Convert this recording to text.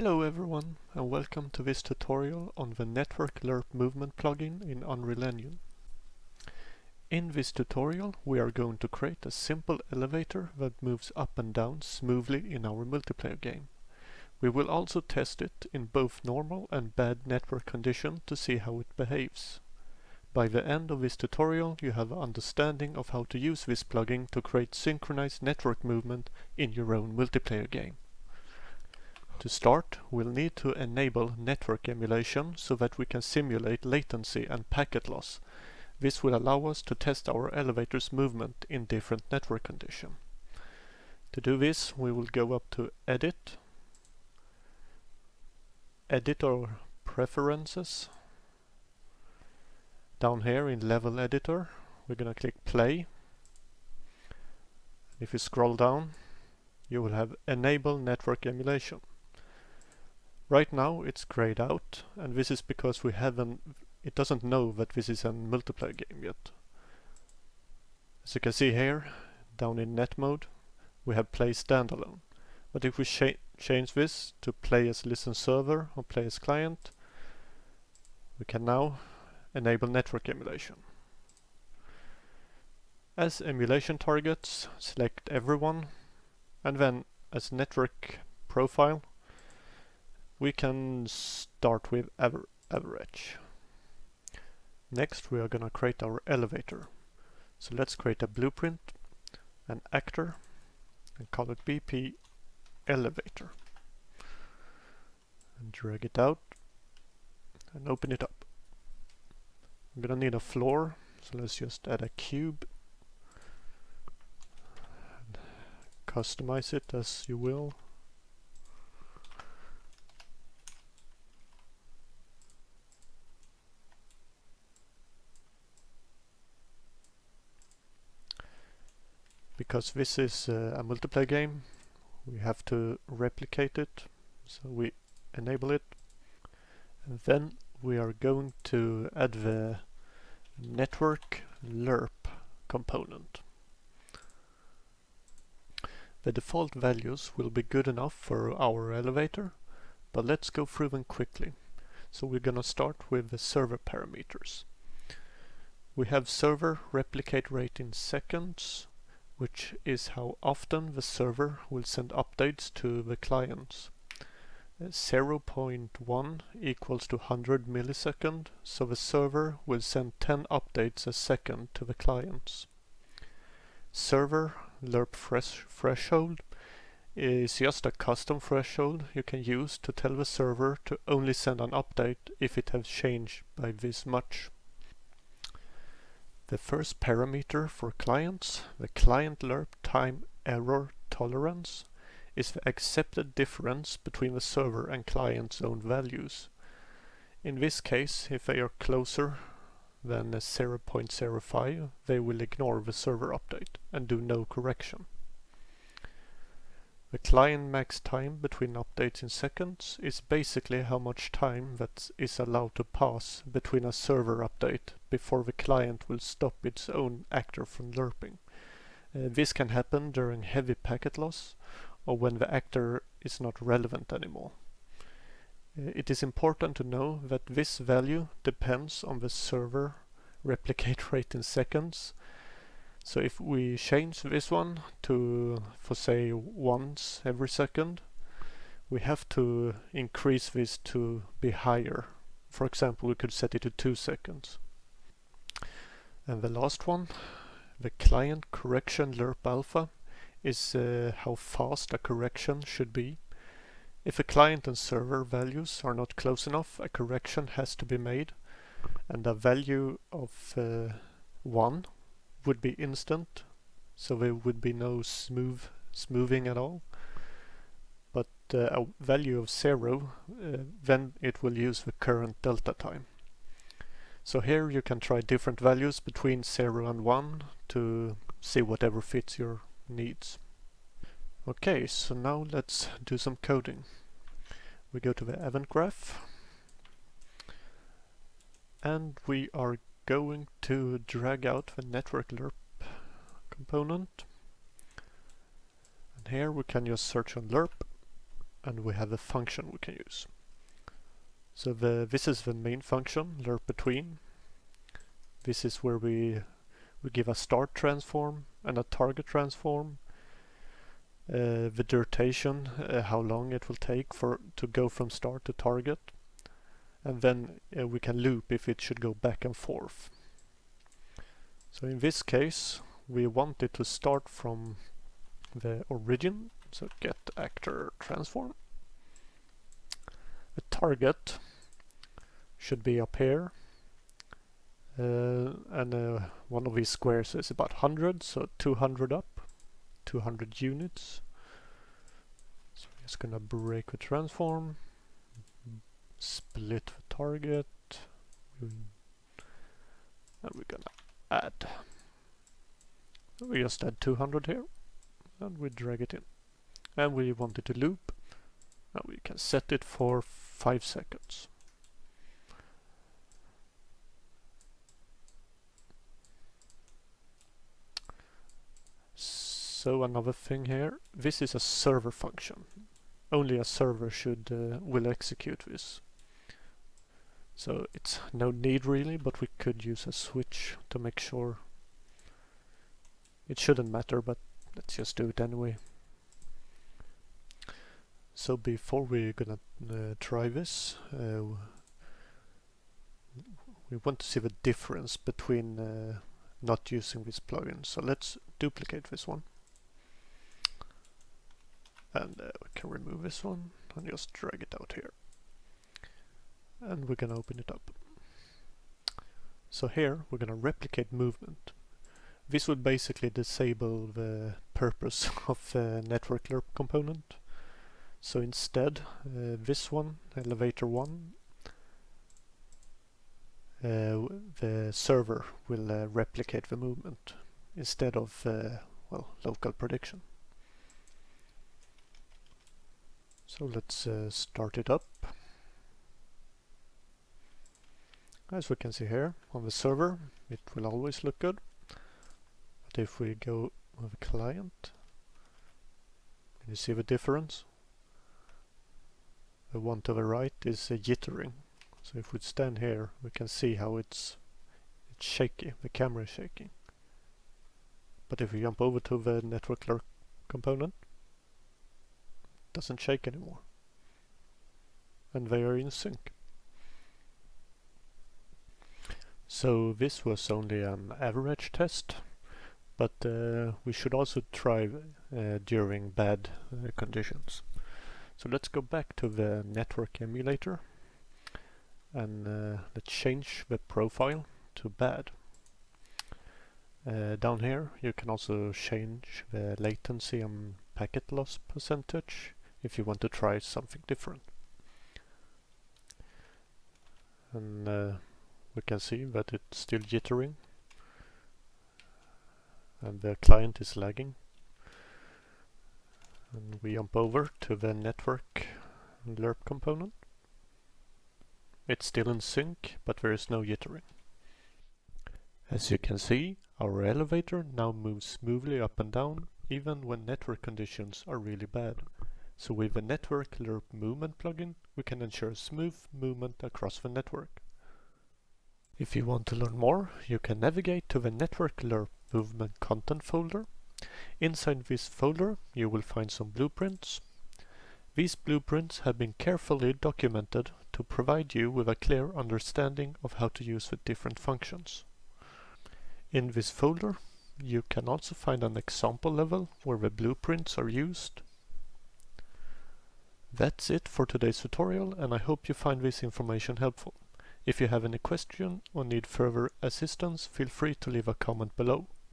Hello everyone, and welcome to this tutorial on the Network Lerp Movement plugin in Unreal Engine. In this tutorial we are going to create a simple elevator that moves up and down smoothly in our multiplayer game. We will also test it in both normal and bad network condition to see how it behaves. By the end of this tutorial you have an understanding of how to use this plugin to create synchronized network movement in your own multiplayer game. To start, we'll need to enable network emulation so that we can simulate latency and packet loss. This will allow us to test our elevator's movement in different network conditions. To do this, we will go up to Edit, Editor Preferences. Down here in Level Editor, we're going to click Play. If you scroll down, you will have Enable Network Emulation. Right now it's grayed out, and this is because it doesn't know that this is a multiplayer game yet. As you can see here, down in net mode, we have play standalone. But if we change this to play as listen server or play as client, we can now enable network emulation. As emulation targets, select everyone, and then as network profile, we can start with average. Next we are going to create our elevator. So let's create a blueprint, an actor, and call it BP elevator. And drag it out and open it up. I'm going to need a floor, so let's just add a cube. And customize it as you will. Because this is a multiplayer game, we have to replicate it, so we enable it, and then we are going to add the Network Lerp component. The default values will be good enough for our elevator, but let's go through them quickly. So we're gonna start with the server parameters. We have server replicate rate in seconds, which is how often the server will send updates to the clients. 0.1 equals to 100 milliseconds, so the server will send 10 updates a second to the clients. Server Lerp threshold is just a custom threshold you can use to tell the server to only send an update if it has changed by this much. The first parameter for clients, the client Lerp time error tolerance, is the accepted difference between the server and client's own values. In this case, if they are closer than 0.05, they will ignore the server update and do no correction. The client max time between updates in seconds is basically how much time that is allowed to pass between a server update before the client will stop its own actor from lerping. This can happen during heavy packet loss or when the actor is not relevant anymore. It is important to know that this value depends on the server replicate rate in seconds. So if we change this one to, for say, once every second, we have to increase this to be higher. For example, we could set it to 2 seconds. And the last one, the client correction Lerp alpha, is how fast a correction should be. If a client and server values are not close enough, a correction has to be made, and a value of 1 would be instant, so there would be no smoothing at all. But a value of 0, then it will use the current delta time. So here you can try different values between 0 and 1 to see whatever fits your needs. Okay, so now let's do some coding. We go to the event graph, and we are going to drag out the Network Lerp component. And here we can just search on Lerp and we have a function we can use. So this is the main function, lerp between. This is where we give a start transform and a target transform, the duration, how long it will take to go from start to target, and then we can loop if it should go back and forth. So in this case we want it to start from the origin, so get actor transform. The target should be up here, and one of these squares is about 100, so 200 up, 200 units. So we're just gonna break the transform, split the target, and we're gonna add. So we just add 200 here, and we drag it in. And we want it to loop, and we can set it for 5 seconds. So another thing here, this is a server function. Only a server will execute this. So it's no need really, but we could use a switch to make sure. It shouldn't matter, but let's just do it anyway. So before we're gonna try this, we want to see the difference between not using this plugin. So let's duplicate this one. And we can remove this one and just drag it out here. And we're gonna open it up. So here we're gonna replicate movement. This would basically disable the purpose of the Network Lerp component. So instead, this one, elevator 1, the server will replicate the movement instead of local prediction. So let's start it up. As we can see here on the server, it will always look good. But if we go with a client, can you see the difference? The one to the right is jittering. So if we stand here, we can see how it's shaky, the camera is shaking. But if we jump over to the Network Lerp component, it doesn't shake anymore. And they are in sync. So this was only an average test, but we should also try during bad conditions. So let's go back to the network emulator and let's change the profile to bad. Down here you can also change the latency and packet loss percentage if you want to try something different. And we can see that it's still jittering and the client is lagging. And we jump over to the Network Lerp component. It's still in sync, but there is no jittering. As you can see, our elevator now moves smoothly up and down, even when network conditions are really bad. So with the Network Lerp Movement plugin, we can ensure smooth movement across the network. If you want to learn more, you can navigate to the Network Lerp Movement content folder. Inside this folder you will find some blueprints. These blueprints have been carefully documented to provide you with a clear understanding of how to use the different functions. In this folder you can also find an example level where the blueprints are used. That's it for today's tutorial, and I hope you find this information helpful. If you have any question or need further assistance, feel free to leave a comment below.